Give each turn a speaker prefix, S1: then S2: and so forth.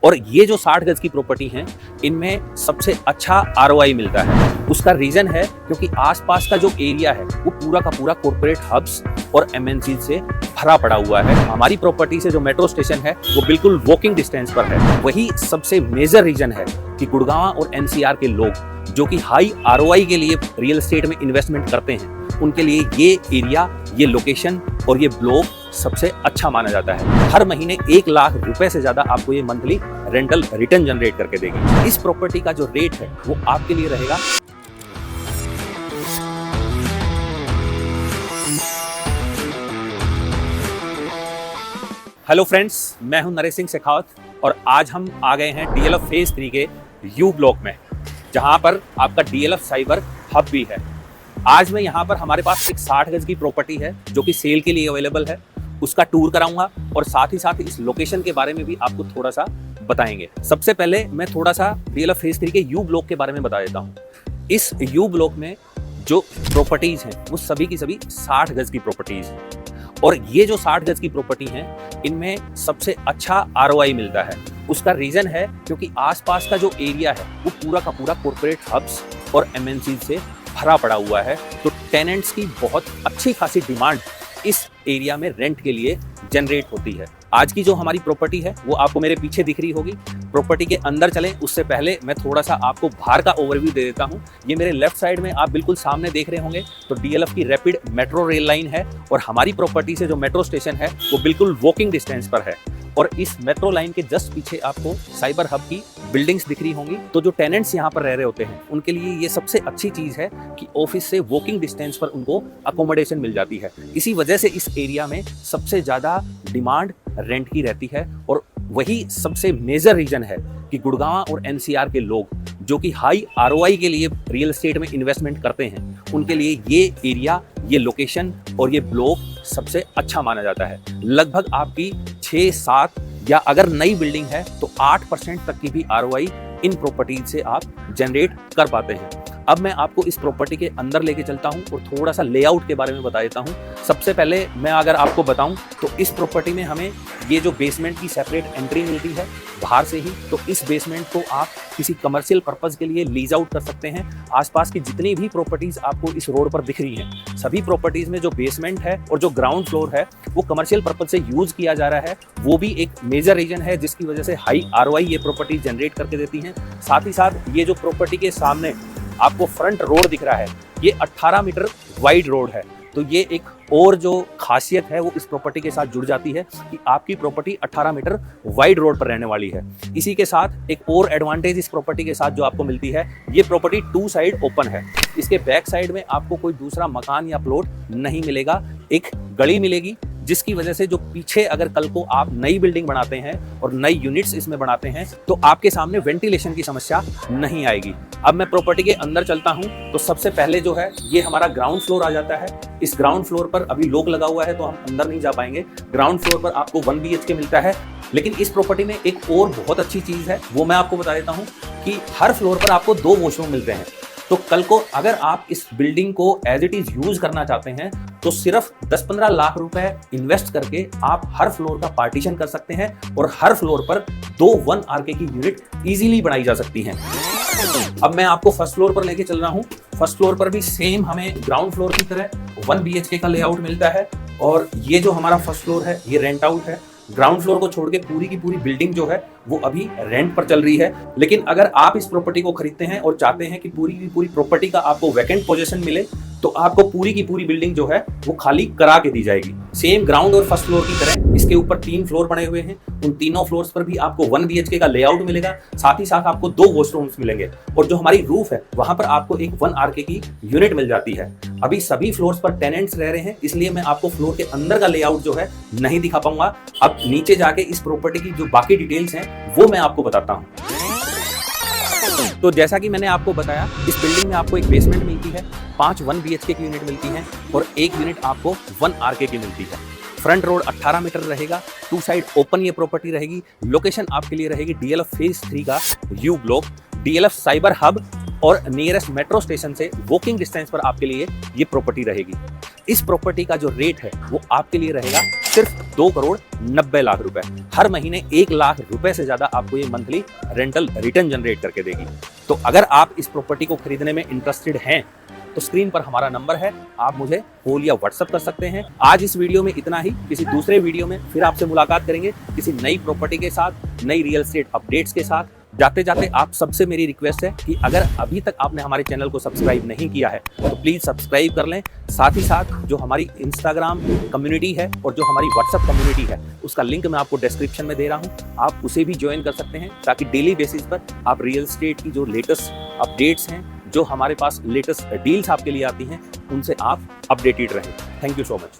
S1: और ये जो 60 गज की प्रॉपर्टी है, इनमें सबसे अच्छा आरओआई मिलता है। उसका रीजन है क्योंकि आसपास का जो एरिया है वो पूरा का पूरा कॉर्पोरेट हब्स और एमएनसी से भरा पड़ा हुआ है। हमारी प्रॉपर्टी से जो मेट्रो स्टेशन है वो बिल्कुल वॉकिंग डिस्टेंस पर है। वही सबसे मेजर रीजन है कि गुड़गांव और एनसीआर के लोग जो कि हाई आरओआई के लिए रियल एस्टेट में इन्वेस्टमेंट करते हैं, उनके लिए ये एरिया, ये लोकेशन और ये ब्लॉक सबसे अच्छा माना जाता है। हर महीने 1 लाख रुपए से ज्यादा आपको ये मंथली रेंटल रिटर्न जनरेट करके देगी। इस प्रॉपर्टी का जो रेट है वो आपके लिए रहेगा। हेलो फ्रेंड्स, मैं हूं नरेश सिंह शेखावत और आज हम आ गए हैं डीएलएफ फेज 3 के यू ब्लॉक में, जहां पर आपका डीएलएफ साइबर हब भी है। आज मैं यहां पर हमारे पास एक 60 गज की प्रॉपर्टी है जो कि सेल के लिए अवेलेबल है, उसका टूर कराऊंगा और साथ ही साथ इस लोकेशन के बारे में भी आपको थोड़ा सा बताएंगे। सबसे पहले मैं थोड़ा सा डीएलएफ फेज 3 के यू ब्लॉक के बारे में बता देता हूँ। इस यू ब्लॉक में जो प्रॉपर्टीज हैं वो सभी की सभी 60 गज की प्रॉपर्टीज हैं और ये जो 60 गज की प्रॉपर्टी हैं, इनमें सबसे अच्छा आरओआई मिलता है। उसका रीजन है क्योंकि आसपास का जो एरिया है वो पूरा का पूरा कॉर्पोरेट हब्स और एमएनसी से भरा पड़ा हुआ है, तो टेनेंट्स की बहुत अच्छी खासी डिमांड इस एरिया में रेंट के लिए जनरेट होती है। आज की जो हमारी प्रॉपर्टी है वो आपको मेरे पीछे दिख रही होगी। प्रॉपर्टी के अंदर चलें उससे पहले मैं थोड़ा सा आपको बाहर का ओवरव्यू दे देता हूँ। ये मेरे लेफ्ट साइड में आप बिल्कुल सामने देख रहे होंगे तो डीएलएफ की रैपिड मेट्रो रेल लाइन है और हमारी प्रॉपर्टी से जो मेट्रो स्टेशन है वो बिल्कुल वॉकिंग डिस्टेंस पर है। और इस मेट्रो लाइन के जस्ट पीछे आपको साइबर हब की बिल्डिंग्स दिख रही होंगी। तो जो टेनेंट्स यहाँ पर रह रहे होते हैं उनके लिए ये सबसे अच्छी चीज़ है कि ऑफिस से वॉकिंग डिस्टेंस पर उनको अकोमोडेशन मिल जाती है। इसी वजह से इस एरिया में सबसे ज़्यादा डिमांड रेंट की रहती है और वही सबसे मेजर रीजन है कि गुड़गांव और एनसीआर के लोग जो कि हाई आरओआई के लिए रियल एस्टेट में इन्वेस्टमेंट करते हैं, उनके लिए ये एरिया, ये लोकेशन और ये ब्लॉक सबसे अच्छा माना जाता है। लगभग आपकी 6-7 या अगर नई बिल्डिंग है तो 8% तक की भी आरओआई इन प्रॉपर्टीज से आप जनरेट कर पाते हैं। अब मैं आपको इस प्रॉपर्टी के अंदर लेके चलता हूं और थोड़ा सा लेआउट के बारे में बता देता हूं। सबसे पहले मैं अगर आपको बताऊं तो इस प्रॉपर्टी में हमें ये जो बेसमेंट की सेपरेट एंट्री मिलती है बाहर से ही, तो इस बेसमेंट को आप किसी कमर्शियल पर्पस के लिए लीज आउट कर सकते हैं। आसपास की जितनी भी प्रॉपर्टीज आपको इस रोड पर दिख रही हैं, सभी प्रॉपर्टीज में जो बेसमेंट है और जो ग्राउंड फ्लोर है वो कमर्शियल पर्पस से यूज किया जा रहा है। वो भी एक मेजर रीजन है जिसकी वजह से हाई आरओआई ये प्रॉपर्टी जनरेट करके देती हैं। साथ ही साथ ये जो प्रॉपर्टी के सामने आपको फ्रंट रोड दिख रहा है, ये 18 मीटर वाइड रोड है। तो ये एक और जो खासियत है वो इस प्रॉपर्टी के साथ जुड़ जाती है कि आपकी प्रॉपर्टी 18 मीटर वाइड रोड पर रहने वाली है। इसी के साथ एक और एडवांटेज इस प्रॉपर्टी के साथ जो आपको मिलती है, ये प्रॉपर्टी 2 साइड ओपन है। इसके बैक साइड में आपको कोई दूसरा मकान या प्लॉट नहीं मिलेगा, एक गली मिलेगी, जिसकी वजह से जो पीछे अगर कल को आप नई बिल्डिंग बनाते हैं और नई यूनिट्स इसमें बनाते हैं तो आपके सामने वेंटिलेशन की समस्या नहीं आएगी। अब मैं प्रॉपर्टी के अंदर चलता हूं तो सबसे पहले जो है ये हमारा ग्राउंड फ्लोर आ जाता है। इस ग्राउंड फ्लोर पर अभी लॉक लगा हुआ है तो हम अंदर नहीं जा पाएंगे। ग्राउंड फ्लोर पर आपको 1 BHK मिलता है, लेकिन इस प्रॉपर्टी में एक और बहुत अच्छी चीज़ है वो मैं आपको बता देता हूँ कि हर फ्लोर पर आपको 2 वॉशरूम मिलते हैं। तो कल को अगर आप इस बिल्डिंग को एज इट इज यूज करना चाहते हैं तो सिर्फ 10-15 लाख रुपए इन्वेस्ट करके आप हर फ्लोर का पार्टीशन कर सकते हैं और हर फ्लोर पर 2 1 RK की यूनिट इजीली बनाई जा सकती हैं। अब मैं आपको फर्स्ट फ्लोर पर लेके चल रहा हूँ। फर्स्ट फ्लोर पर भी सेम हमें ग्राउंड फ्लोर की तरह 1 BHK का लेआउट मिलता है और ये जो हमारा फर्स्ट फ्लोर है ये रेंट आउट है। ग्राउंड फ्लोर को छोड़ के पूरी की पूरी बिल्डिंग जो है वो अभी रेंट पर चल रही है। लेकिन अगर आप इस प्रॉपर्टी को खरीदते हैं और चाहते हैं कि पूरी की पूरी प्रॉपर्टी का आपको वैकेंट पोजीशन मिले तो आपको पूरी की पूरी बिल्डिंग जो है वो खाली करा के दी जाएगी। सेम ग्राउंड और फर्स्ट फ्लोर की तरह इसके ऊपर 3 फ्लोर बने हुए हैं। उन तीनों फ्लोर्स पर भी आपको 1 BHK का लेआउट मिलेगा, साथ ही साथ आपको 2 वॉशरूम्स मिलेंगे और जो हमारी रूफ है वहां पर आपको एक 1 RK की यूनिट मिल जाती है। अभी सभी फ्लोर्स पर टेनेंट्स रह रहे हैं, इसलिए मैं आपको फ्लोर के अंदर का लेआउट जो है नहीं दिखा पाऊंगा। अब नीचे जाके इस प्रॉपर्टी की जो बाकी डिटेल्स हैं वो मैं आपको बताता हूँ। तो जैसा कि मैंने आपको बताया, इस बिल्डिंग में आपको एक बेसमेंट मिलती है, 5 1 BHK की यूनिट मिलती हैं और एक यूनिट आपको 1 RK की मिलती है। फ्रंट रोड 18 मीटर रहेगा, 2 साइड ओपन ये प्रॉपर्टी रहेगी। लोकेशन आपके लिए रहेगी डीएलएफ फेज 3 का you block, DLF cyber hub और नियरेस्ट मेट्रो स्टेशन से वॉकिंग डिस्टेंस पर आपके लिए ये प्रॉपर्टी रहेगी। इस प्रॉपर्टी का जो रेट है वो आपके लिए रहेगा सिर्फ 2,90,00,000 रुपए। हर महीने 1 लाख रुपए से ज्यादा आपको ये मंथली रेंटल रिटर्न जनरेट करके देगी। तो अगर आप इस प्रॉपर्टी को खरीदने में इंटरेस्टेड हैं तो स्क्रीन पर हमारा नंबर है, आप मुझे कॉल या व्हाट्सएप कर सकते हैं। आज इस वीडियो में इतना ही, किसी दूसरे वीडियो में फिर आपसे मुलाकात करेंगे किसी नई प्रॉपर्टी के साथ, नई रियल एस्टेट अपडेट्स के साथ। जाते जाते आप सबसे मेरी रिक्वेस्ट है कि अगर अभी तक आपने हमारे चैनल को सब्सक्राइब नहीं किया है तो प्लीज सब्सक्राइब कर लें। साथ ही साथ जो हमारी इंस्टाग्राम कम्युनिटी है और जो हमारी व्हाट्सएप कम्युनिटी है उसका लिंक मैं आपको डिस्क्रिप्शन में दे रहा हूं, आप उसे भी ज्वाइन कर सकते हैं ताकि डेली बेसिस पर आप रियल एस्टेट की जो लेटेस्ट अपडेट्स हैं, जो हमारे पास लेटेस्ट डील्स आपके लिए आती हैं, उनसे आप अपडेटेड रहें। Thank you so much.